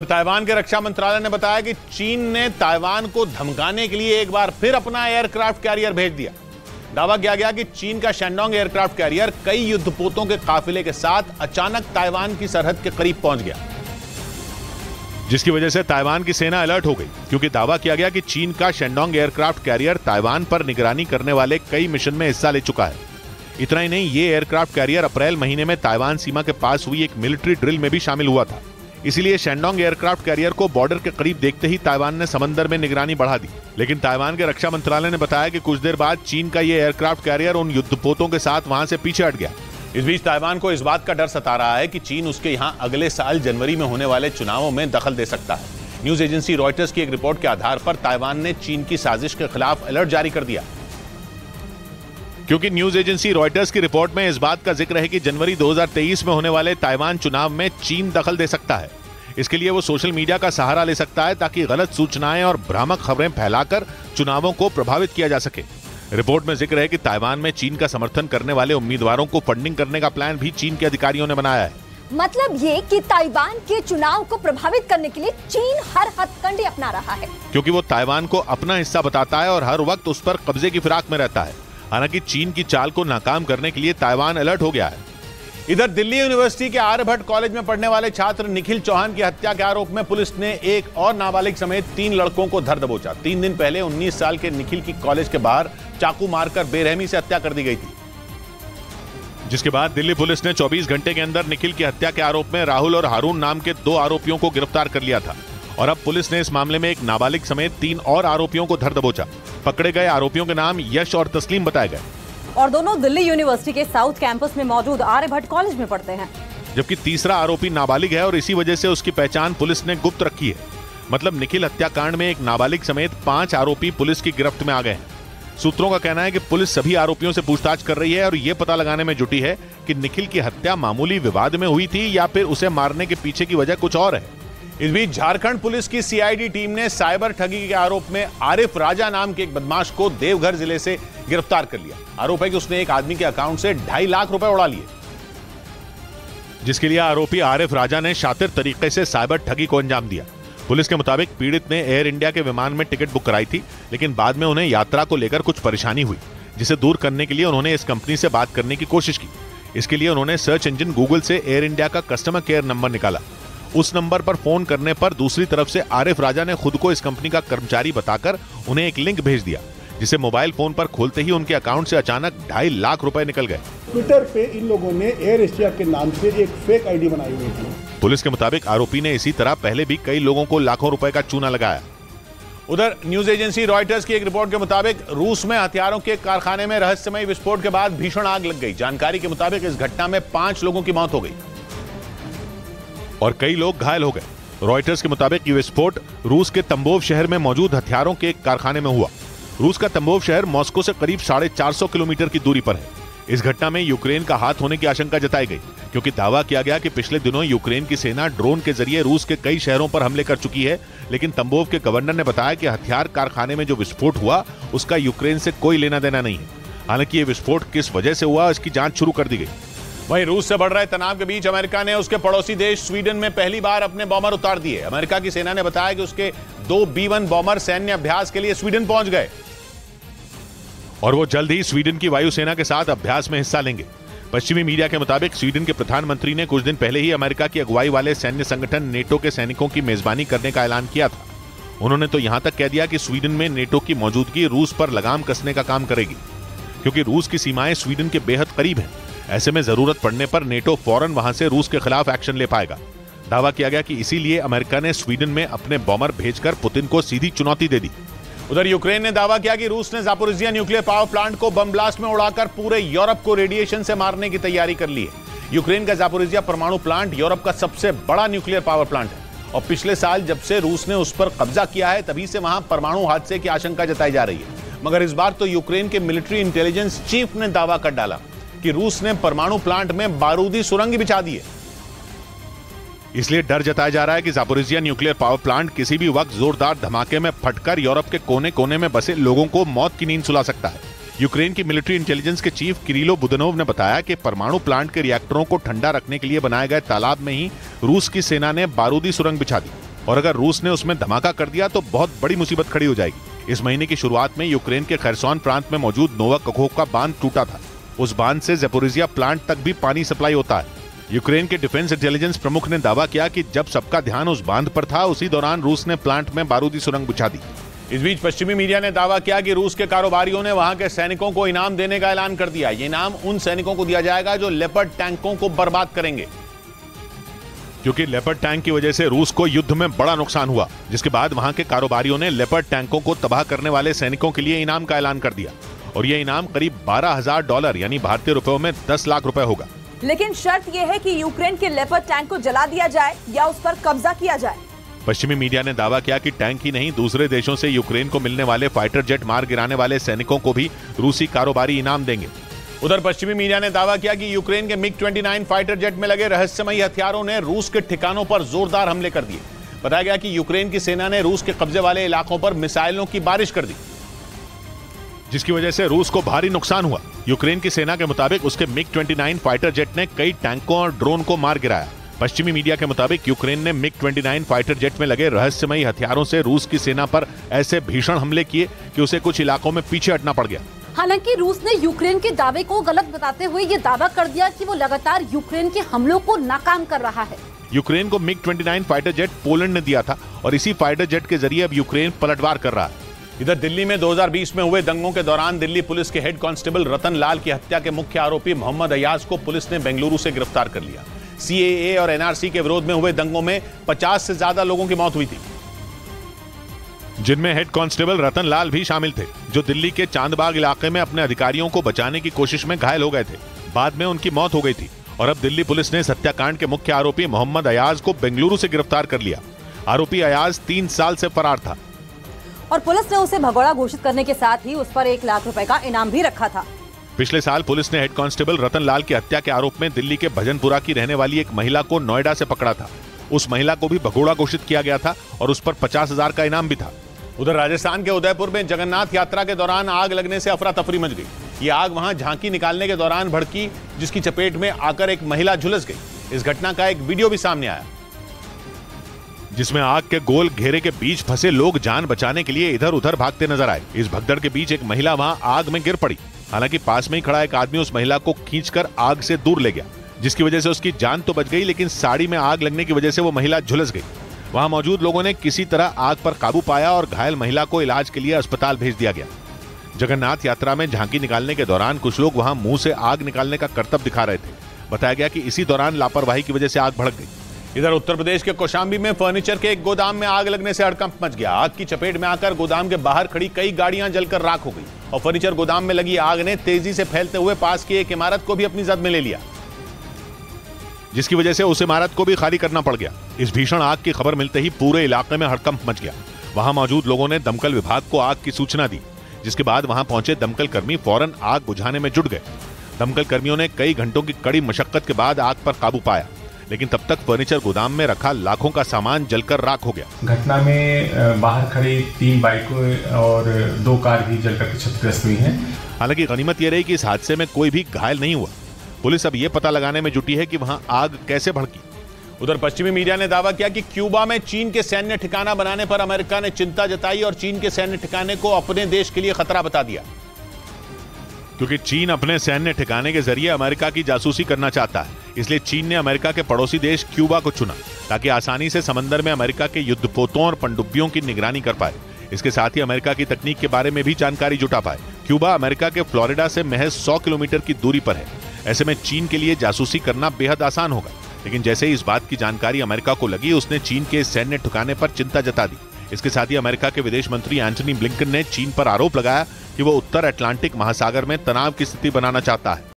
Taiwan के रक्षा मंत्रालय ने बताया कि चीन ने ताइवान को धमकाने के लिए एक बार फिर अपना एयरक्राफ्ट कैरियर भेज दिया। दावा किया गया कि चीन का शेंडोंग एयरक्राफ्ट कैरियर कई युद्धपोतों के काफिले के साथ अचानक ताइवान की सरहद के करीब पहुंच गया, जिसकी वजह से ताइवान की सेना अलर्ट हो गई, क्योंकि दावा किया गया कि चीन का शेंडोंग एयरक्राफ्ट कैरियर ताइवान पर निगरानी करने वाले कई मिशन में हिस्सा ले चुका है। इतना ही नहीं, ये एयरक्राफ्ट कैरियर अप्रैल महीने में ताइवान सीमा के पास हुई एक मिलिट्री ड्रिल में भी शामिल हुआ था। इसीलिए शेंडोंग एयरक्राफ्ट कैरियर को बॉर्डर के करीब देखते ही ताइवान ने समंदर में निगरानी बढ़ा दी। लेकिन ताइवान के रक्षा मंत्रालय ने बताया कि कुछ देर बाद चीन का ये एयरक्राफ्ट कैरियर उन युद्धपोतों के साथ वहां से पीछे हट गया। इस बीच ताइवान को इस बात का डर सता रहा है कि चीन उसके यहां अगले साल जनवरी में होने वाले चुनावों में दखल दे सकता है। न्यूज एजेंसी रॉयटर्स की एक रिपोर्ट के आधार पर ताइवान ने चीन की साजिश के खिलाफ अलर्ट जारी कर दिया, क्योंकि न्यूज एजेंसी रॉयटर्स की रिपोर्ट में इस बात का जिक्र है कि जनवरी 2023 में होने वाले ताइवान चुनाव में चीन दखल दे सकता है। इसके लिए वो सोशल मीडिया का सहारा ले सकता है ताकि गलत सूचनाएं और भ्रामक खबरें फैलाकर चुनावों को प्रभावित किया जा सके। रिपोर्ट में जिक्र है कि ताइवान में चीन का समर्थन करने वाले उम्मीदवारों को फंडिंग करने का प्लान भी चीन के अधिकारियों ने बनाया है। मतलब ये कि ताइवान के चुनाव को प्रभावित करने के लिए चीन हर हथकंडे अपना रहा है, क्योंकि वो ताइवान को अपना हिस्सा बताता है और हर वक्त उस पर कब्जे की फिराक में रहता है। हालांकि चीन की चाल को नाकाम करने के लिए ताइवान अलर्ट हो गया है। इधर दिल्ली यूनिवर्सिटी के आर्यभट्ट कॉलेज में पढ़ने वाले छात्र निखिल चौहान की हत्या के आरोप में पुलिस ने एक और नाबालिग समेत 3 लड़कों को धर दबोचा। 3 दिन पहले 19 साल के निखिल की कॉलेज के बाहर चाकू मारकर बेरहमी से हत्या कर दी गई थी, जिसके बाद दिल्ली पुलिस ने 24 घंटे के अंदर निखिल की हत्या के आरोप में राहुल और हारून नाम के 2 आरोपियों को गिरफ्तार कर लिया था। और अब पुलिस ने इस मामले में एक नाबालिग समेत 3 और आरोपियों को धर दबोचा। पकड़े गए आरोपियों के नाम यश और तस्लीम बताए गए और दोनों दिल्ली यूनिवर्सिटी के साउथ कैंपस में मौजूद आर्यभट्ट कॉलेज में पढ़ते हैं। जबकि तीसरा आरोपी नाबालिग है और इसी वजह से उसकी पहचान पुलिस ने गुप्त रखी है। मतलब निखिल हत्याकांड में एक नाबालिग समेत 5 आरोपी पुलिस की गिरफ्त में आ गए हैं। सूत्रों का कहना है कि पुलिस सभी आरोपियों से पूछताछ कर रही है और ये पता लगाने में जुटी है कि निखिल की हत्या मामूली विवाद में हुई थी या फिर उसे मारने के पीछे की वजह कुछ और है। इस बीच झारखंड पुलिस की सीआईडी टीम ने साइबर ठगी के आरोप में आरिफ राजा नाम के एक बदमाश को देवघर जिले से गिरफ्तार कर लिया। आरोप है कि उसने एक आदमी के अकाउंट से 2.5 लाख रुपए उड़ा लिए, जिसके लिए आरोपी आरिफ राजा ने शातिर तरीके से साइबर ठगी को अंजाम दिया। पुलिस के मुताबिक पीड़ित ने एयर इंडिया के विमान में टिकट बुक कराई थी, लेकिन बाद में उन्हें यात्रा को लेकर कुछ परेशानी हुई, जिसे दूर करने के लिए उन्होंने इस कंपनी से बात करने की कोशिश की। इसके लिए उन्होंने सर्च इंजन गूगल से एयर इंडिया का कस्टमर केयर नंबर निकाला। उस नंबर पर फोन करने पर दूसरी तरफ से आरिफ राजा ने खुद को इस कंपनी का कर्मचारी बताकर उन्हें एक लिंक भेज दिया, जिसे मोबाइल फोन पर खोलते ही उनके अकाउंट से अचानक 2.5 लाख रुपए निकल गए। ट्विटर पे इन लोगों ने एयर एशिया के नाम से एक फेक आईडी बनाई हुई थी। पुलिस के मुताबिक आरोपी ने इसी तरह पहले भी कई लोगों को लाखों रुपए का चूना लगाया। उधर न्यूज एजेंसी रॉयटर्स की एक रिपोर्ट के मुताबिक रूस में हथियारों के कारखाने में रहस्यमय विस्फोट के बाद भीषण आग लग गई। जानकारी के मुताबिक इस घटना में 5 लोगों की मौत हो गई और कई लोग घायल हो गए। रॉयटर्स के मुताबिक ये विस्फोट रूस के तंबोव शहर में मौजूद हथियारों के एक कारखाने में हुआ। रूस का तंबोव शहर मॉस्को से करीब 450 किलोमीटर की दूरी पर है। इस घटना में यूक्रेन का हाथ होने की आशंका जताई गई, क्योंकि दावा किया गया कि पिछले दिनों यूक्रेन की सेना ड्रोन के जरिए रूस के कई शहरों पर हमले कर चुकी है। लेकिन तंबोव के गवर्नर ने बताया कि हथियार कारखाने में जो विस्फोट हुआ उसका यूक्रेन से कोई लेना देना नहीं है। हालांकि ये विस्फोट किस वजह से हुआ इसकी जांच शुरू कर दी गई। वहीं रूस से बढ़ रहे तनाव के बीच अमेरिका ने उसके पड़ोसी देश स्वीडन में पहली बार अपने बॉमर उतार दिए। अमेरिका की सेना ने बताया कि उसके 2 B-1 बॉमर सैन्य अभ्यास के लिए स्वीडन पहुंच गए और वो जल्द ही स्वीडन की वायुसेना के साथ अभ्यास में हिस्सा लेंगे। पश्चिमी मीडिया के मुताबिक स्वीडन के प्रधानमंत्री ने कुछ दिन पहले ही अमेरिका की अगुवाई वाले सैन्य संगठन नेटो के सैनिकों की मेजबानी करने का ऐलान किया था। उन्होंने तो यहां तक कह दिया कि स्वीडन में नेटो की मौजूदगी रूस पर लगाम कसने का काम करेगी, क्योंकि रूस की सीमाएं स्वीडन के बेहद करीब हैं। ऐसे में जरूरत पड़ने पर नेटो फौरन वहां से रूस के खिलाफ एक्शन ले पाएगा। दावा किया गया कि इसीलिए अमेरिका ने स्वीडन में अपने बॉमर भेजकर पुतिन को सीधी चुनौती दे दी। उधर यूक्रेन ने दावा किया कि रूस ने जापोरिजिया न्यूक्लियर पावर प्लांट को बम ब्लास्ट में उड़ाकर पूरे यूरोप को रेडिएशन से मारने की तैयारी कर ली है। यूक्रेन का जापोरिजिया परमाणु प्लांट यूरोप का सबसे बड़ा न्यूक्लियर पावर प्लांट है और पिछले साल जब से रूस ने उस पर कब्जा किया है तभी से वहां परमाणु हादसे की आशंका जताई जा रही है। मगर इस बार तो यूक्रेन के मिलिट्री इंटेलिजेंस चीफ ने दावा कर डाला कि रूस ने परमाणु प्लांट में बारूदी सुरंग बिछा दी है। इसलिए डर जताया जा रहा है कि जापोरिजिया न्यूक्लियर पावर प्लांट किसी भी वक्त जोरदार धमाके में फटकर यूरोप के कोने कोने में बसे लोगों को मौत की नींद सुला सकता है। यूक्रेन की मिलिट्री इंटेलिजेंस के चीफ किरिलो बुदनोव ने बताया कि परमाणु प्लांट के रिएक्टरों को ठंडा रखने के लिए बनाए गए तालाब में ही रूस की सेना ने बारूदी सुरंग बिछा दी। और अगर रूस ने उसमें धमाका कर दिया तो बहुत बड़ी मुसीबत खड़ी हो जाएगी। इस महीने की शुरुआत में यूक्रेन के खरसोन प्रांत में मौजूद नोवा कखोवका बांध टूटा था। उस बांध से ज़पोरिजिया प्लांट तक भी पानी सप्लाई होता है। यूक्रेन के डिफेंस इंटेलिजेंस प्रमुख ने दावा किया कि जब सबका ध्यान उस बांध पर था, उसी दौरान रूस ने प्लांट में बारूदी सुरंग बिछा दी। इस बीच पश्चिमी मीडिया ने दावा किया कि रूस के कारोबारियों ने वहां के सैनिकों को इनाम देने का ऐलान कर दिया। ये इनाम उन सैनिकों को दिया जाएगा जो लेपर्ड टैंकों को बर्बाद करेंगे, क्योंकि लेपर्ड टैंक की वजह से रूस को युद्ध में बड़ा नुकसान हुआ, जिसके बाद वहां के कारोबारियों ने लेपर्ड टैंकों को तबाह करने वाले सैनिकों के लिए इनाम का ऐलान कर दिया। और यह इनाम करीब $12,000 यानी भारतीय रुपयों में 10 लाख रुपए होगा। लेकिन शर्त यह है कि यूक्रेन के लेपर्ड टैंक को जला दिया जाए या उस पर कब्जा किया जाए। पश्चिमी मीडिया ने दावा किया कि टैंक ही नहीं, दूसरे देशों से यूक्रेन को मिलने वाले फाइटर जेट मार गिराने वाले सैनिकों को भी रूसी कारोबारी इनाम देंगे। उधर पश्चिमी मीडिया ने दावा किया कि यूक्रेन के MiG-29 फाइटर जेट में लगे रहस्यमयी हथियारों ने रूस के ठिकानों पर जोरदार हमले कर दिए। बताया गया कि यूक्रेन की सेना ने रूस के कब्जे वाले इलाकों पर मिसाइलों की बारिश कर दी, जिसकी वजह से रूस को भारी नुकसान हुआ। यूक्रेन की सेना के मुताबिक उसके MiG-29 फाइटर जेट ने कई टैंकों और ड्रोन को मार गिराया। पश्चिमी मीडिया के मुताबिक यूक्रेन ने MiG-29 फाइटर जेट में लगे रहस्यमयी हथियारों से रूस की सेना पर ऐसे भीषण हमले किए कि उसे कुछ इलाकों में पीछे हटना पड़ गया। हालांकि रूस ने यूक्रेन के दावे को गलत बताते हुए ये दावा कर दिया कि वो लगातार यूक्रेन के हमलों को नाकाम कर रहा है। यूक्रेन को MiG-29 फाइटर जेट पोलैंड ने दिया था और इसी फाइटर जेट के जरिए अब यूक्रेन पलटवार कर रहा है। इधर दिल्ली में 2020 में हुए दंगों के दौरान दिल्ली पुलिस के हेड कांस्टेबल रतन लाल की हत्या के मुख्य आरोपी मोहम्मद अयाज को पुलिस ने बेंगलुरु से गिरफ्तार कर लिया। CAA और NRC के विरोध में हुए दंगों में 50 से ज्यादा लोगों की मौत हुई थी, जिनमें हेड कांस्टेबल रतन लाल भी शामिल थे, जो दिल्ली के चांदबाग इलाके में अपने अधिकारियों को बचाने की कोशिश में घायल हो गए थे। बाद में उनकी मौत हो गई थी और अब दिल्ली पुलिस ने इस हत्याकांड के मुख्य आरोपी मोहम्मद अयाज को बेंगलुरु से गिरफ्तार कर लिया। आरोपी अयाज 3 साल से फरार था और पुलिस ने उसे भगोड़ा घोषित करने के साथ ही उस पर 1 लाख रुपए का इनाम भी रखा था। पिछले साल पुलिस ने हेड कांस्टेबल रतन लाल की हत्या के आरोप में दिल्ली के भजनपुरा की रहने वाली एक महिला को नोएडा से पकड़ा था। उस महिला को भी भगोड़ा घोषित किया गया था और उस पर 50,000 का इनाम भी था। उधर राजस्थान के उदयपुर में जगन्नाथ यात्रा के दौरान आग लगने से अफरा तफरी मच गई। ये आग वहां झांकी निकालने के दौरान भड़की, जिसकी चपेट में आकर एक महिला झुलस गई। इस घटना का एक वीडियो भी सामने आया, जिसमें आग के गोल घेरे के बीच फंसे लोग जान बचाने के लिए इधर उधर भागते नजर आए। इस भगदड़ के बीच एक महिला वहां आग में गिर पड़ी। हालांकि पास में ही खड़ा एक आदमी उस महिला को खींचकर आग से दूर ले गया, जिसकी वजह से उसकी जान तो बच गई, लेकिन साड़ी में आग लगने की वजह से वो महिला झुलस गई। वहां मौजूद लोगों ने किसी तरह आग पर काबू पाया और घायल महिला को इलाज के लिए अस्पताल भेज दिया गया। जगन्नाथ यात्रा में झांकी निकालने के दौरान कुछ लोग वहां मुंह से आग निकालने का करतब दिखा रहे थे। बताया गया कि इसी दौरान लापरवाही की वजह से आग भड़क गई। इधर उत्तर प्रदेश के कौशाम्बी में फर्नीचर के एक गोदाम में आग लगने से हड़कंप मच गया। आग की चपेट में आकर गोदाम के बाहर खड़ी कई गाड़ियां जलकर राख हो गई और फर्नीचर गोदाम में लगी आग ने तेजी से फैलते हुए पास की एक इमारत को भी अपनी जद में ले लिया, जिसकी वजह से उस इमारत को भी खाली करना पड़ गया। इस भीषण आग की खबर मिलते ही पूरे इलाके में हड़कंप मच गया। वहां मौजूद लोगों ने दमकल विभाग को आग की सूचना दी, जिसके बाद वहां पहुंचे दमकल कर्मी फौरन आग बुझाने में जुट गए। दमकल कर्मियों ने कई घंटों की कड़ी मशक्कत के बाद आग पर काबू पाया, लेकिन तब तक फर्नीचर गोदाम में रखा लाखों का सामान जलकर राख हो गया। घटना में बाहर खड़ी 3 बाइकों और 2 कार भी जलकर क्षतिग्रस्त हुई हैं। हालांकि गनीमत यह रही कि इस हादसे में कोई भी घायल नहीं हुआ। पुलिस अब यह पता लगाने में जुटी है कि वहां आग कैसे भड़की। उधर पश्चिमी मीडिया ने दावा किया कि क्यूबा में चीन के सैन्य ठिकाना बनाने पर अमेरिका ने चिंता जताई और चीन के सैन्य ठिकाने को अपने देश के लिए खतरा बता दिया, क्योंकि चीन अपने सैन्य ठिकाने के जरिए अमेरिका की जासूसी करना चाहता है। इसलिए चीन ने अमेरिका के पड़ोसी देश क्यूबा को चुना, ताकि आसानी से समंदर में अमेरिका के युद्धपोतों और पनडुब्बियों की निगरानी कर पाए। इसके साथ ही अमेरिका की तकनीक के बारे में भी जानकारी जुटा पाए। क्यूबा अमेरिका के फ्लोरिडा से महज 100 किलोमीटर की दूरी पर है। ऐसे में चीन के लिए जासूसी करना बेहद आसान होगा। लेकिन जैसे ही इस बात की जानकारी अमेरिका को लगी, उसने चीन के सैन्य ठिकाने पर चिंता जता दी। इसके साथ ही अमेरिका के विदेश मंत्री एंटनी ब्लिंकन ने चीन पर आरोप लगाया कि वो उत्तर अटलांटिक महासागर में तनाव की स्थिति बनाना चाहता है।